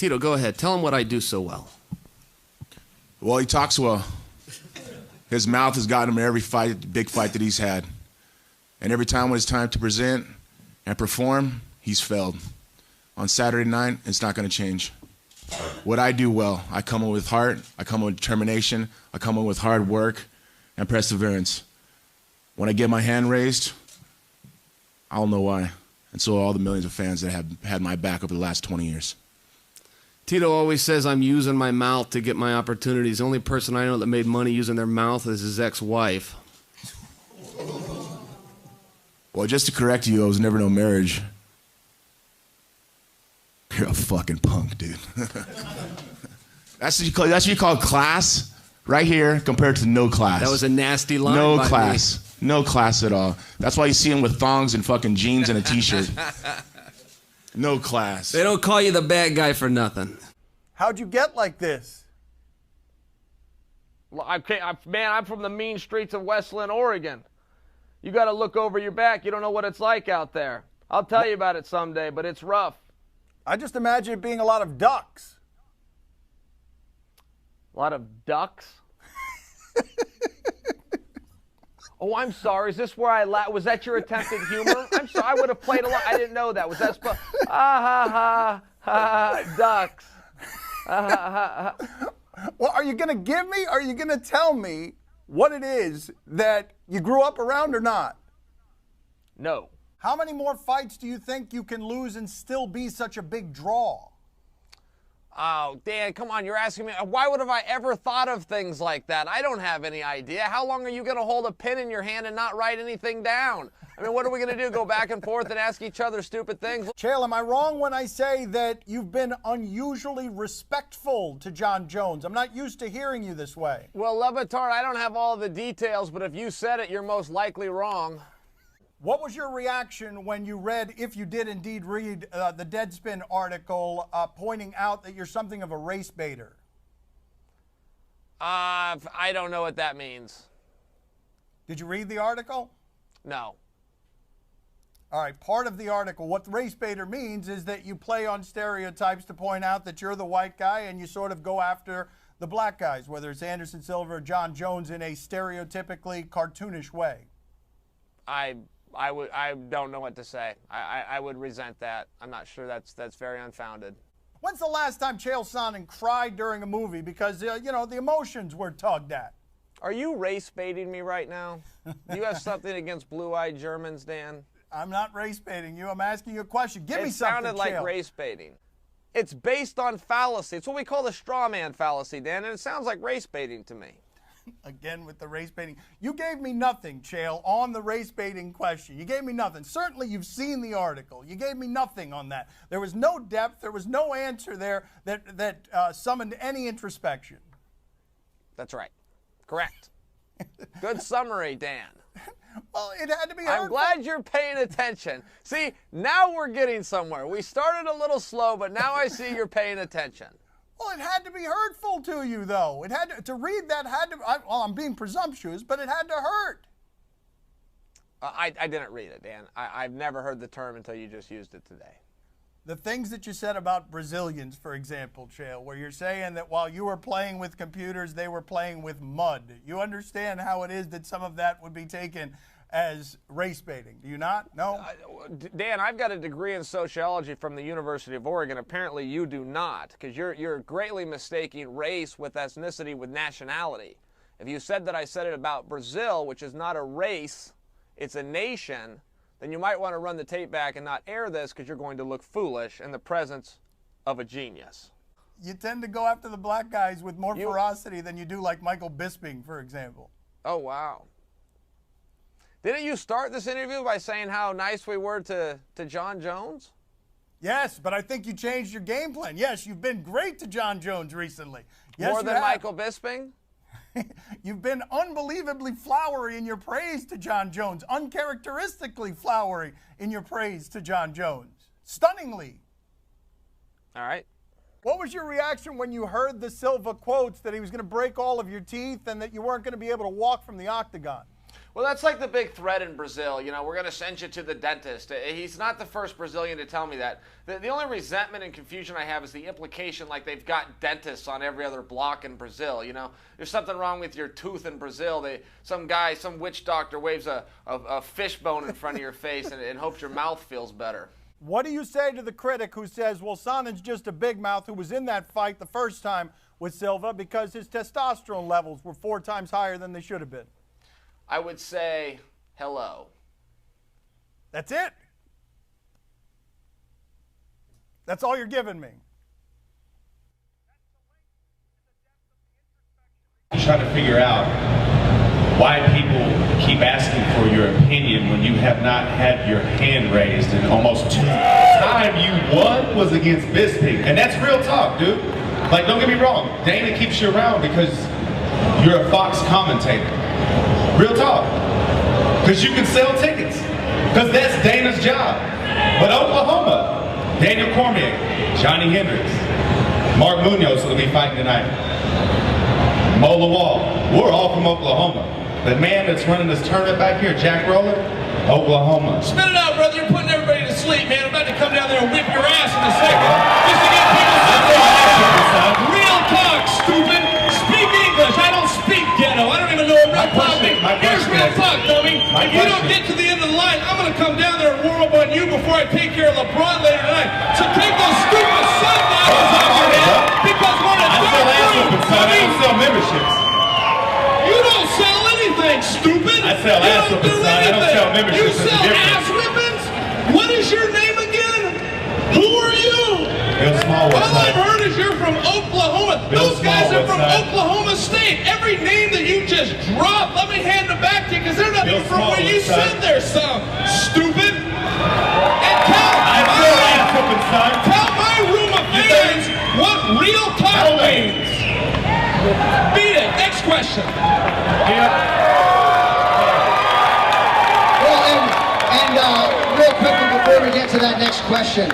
Tito, go ahead. Tell him what I do so well. Well, he talks well. His mouth has gotten him in every fight, big fight that he's had. And every time when it's time to present and perform, he's failed. On Saturday night, it's not going to change. What I do well, I come in with heart, I come in with determination, I come in with hard work and perseverance. When I get my hand raised, I don't know why. And so are all the millions of fans that have had my back over the last 20 years. Tito always says I'm using my mouth to get my opportunities. The only person I know that made money using their mouth is his ex-wife. Well, just to correct you, I was never no marriage. You're a fucking punk, dude. That's what you call class right here compared to no class. That was a nasty line. No by class. Me. No class at all. That's why you see him with thongs and fucking jeans and a t-shirt. No class. They don't call you the bad guy for nothing. How'd you get like this? Man, I'm from the mean streets of Westland, Oregon. You got to look over your back. You don't know what it's like out there. I'll tell you about it someday, but it's rough. I just imagine it being a lot of ducks. A lot of ducks? Oh, I'm sorry. Is this where I was that your attempt at humor? I'm sorry. I would have played a lot. I didn't know that. Was that ha ha ha ducks? Well, are you going to give me, are you going to tell me what it is that you grew up around or not? No. How many more fights do you think you can lose and still be such a big draw? Oh, Dan, come on. You're asking me. Why would have I ever thought of things like that? I don't have any idea. How long are you going to hold a pen in your hand and not write anything down? I mean, what are we going to do? Go back and forth and ask each other stupid things? Chael, am I wrong when I say that you've been unusually respectful to John Jones? I'm not used to hearing you this way. Well, Le Batard, I don't have all the details, but if you said it, you're most likely wrong. What was your reaction when you read, if you did indeed read, the Deadspin article pointing out that you're something of a race baiter? I don't know what that means. Did you read the article? No. All right, part of the article, what race baiter means is that you play on stereotypes to point out that you're the white guy and you sort of go after the black guys, whether it's Anderson Silva or John Jones, in a stereotypically cartoonish way. I don't know what to say. I would resent that. I'm not sure that's very unfounded. When's the last time Chael Sonnen cried during a movie because, you know, the emotions were tugged at? Are you race baiting me right now? Do you have something against blue-eyed Germans, Dan? I'm not race baiting you. I'm asking you a question. Give me something, It sounded like Chael. race baiting. It's based on fallacy. It's what we call the straw man fallacy, Dan, and it sounds like race baiting to me. Again with the race baiting. You gave me nothing, Chael, on the race baiting question. You gave me nothing. Certainly you've seen the article. You gave me nothing on that. There was no depth. There was no answer there that summoned any introspection. That's right. Correct. Good summary, Dan. Well, it had to be hurtful. I'm glad you're paying attention. See, now we're getting somewhere. We started a little slow, but now I see you're paying attention. Well, it had to be hurtful to you, though. It had to read that had to. Well, I'm being presumptuous, but it had to hurt. I didn't read it, Dan. I've never heard the term until you just used it today. The things that you said about Brazilians, for example, Chael, where you're saying that while you were playing with computers, they were playing with mud. You understand how it is that some of that would be taken as race baiting. Do you not? No? Dan, I've got a degree in sociology from the University of Oregon. Apparently you do not, because you're greatly mistaking race with ethnicity with nationality. If you said that I said it about Brazil, which is not a race, it's a nation, then you might want to run the tape back and not air this because you're going to look foolish in the presence of a genius. You tend to go after the black guys with more ferocity than you do like Michael Bisping, for example. Oh, wow. Didn't you start this interview by saying how nice we were to John Jones? Yes, but I think you changed your game plan. Yes, you've been great to John Jones recently. Yes, More than Michael Bisping? You've been unbelievably flowery in your praise to John Jones, uncharacteristically flowery in your praise to John Jones. Stunningly. All right. What was your reaction when you heard the Silva quotes that he was going to break all of your teeth and that you weren't going to be able to walk from the octagon? Well, that's like the big threat in Brazil. You know, we're going to send you to the dentist. He's not the first Brazilian to tell me that. The only resentment and confusion I have is the implication like they've got dentists on every other block in Brazil. You know, there's something wrong with your tooth in Brazil. Some witch doctor waves a fish bone in front of your face and hopes your mouth feels better. What do you say to the critic who says, well, Sonen's just a big mouth who was in that fight the first time with Silva because his testosterone levels were 4 times higher than they should have been? I would say hello. That's it? That's all you're giving me? Trying to figure out why people keep asking for your opinion when you have not had your hand raised in almost 2 years. The time you won was against Bisping, and that's real talk, dude. Like, don't get me wrong, Dana keeps you around because you're a Fox commentator. Real talk. Because you can sell tickets. Because that's Dana's job. But Oklahoma, Daniel Cormier, Johnny Hendricks, Mark Munoz will be fighting tonight. Mo Lawal, we're all from Oklahoma. The man that's running this tournament back here, Jack Rowland, Oklahoma. Spit it out, brother. You're putting everybody to sleep, man. I'm about to come down there and whip your ass in a second. Just to get people real talk, stupid. Speak English. I don't speak ghetto. I don't even know what real talk means. Here's real talk, dummy. If you don't get to the end of the line, I'm going to come down there and warm up on you before I take care of LeBron later tonight. So take those stupid sunglasses off your head because when it's I don't sell memberships. you don't sell anything, stupid. I sell ass whippings, son. I don't sell memberships. You That's the sell difference. ass whippings? What is your name again? Who are you? Bill Smallwood, All I've son. heard is you're from Oklahoma. Bill Those guys are Smallwood, from son. Oklahoma State. Every name that you just dropped, let me hand them back to you because they're not Bill even from where Smallwood, you son. said they're some. Stupid. And tell I sell ass whippings, son. tell my room of fans what real talk means. Beat it. Next question. Well, and real quickly before we get to that next question,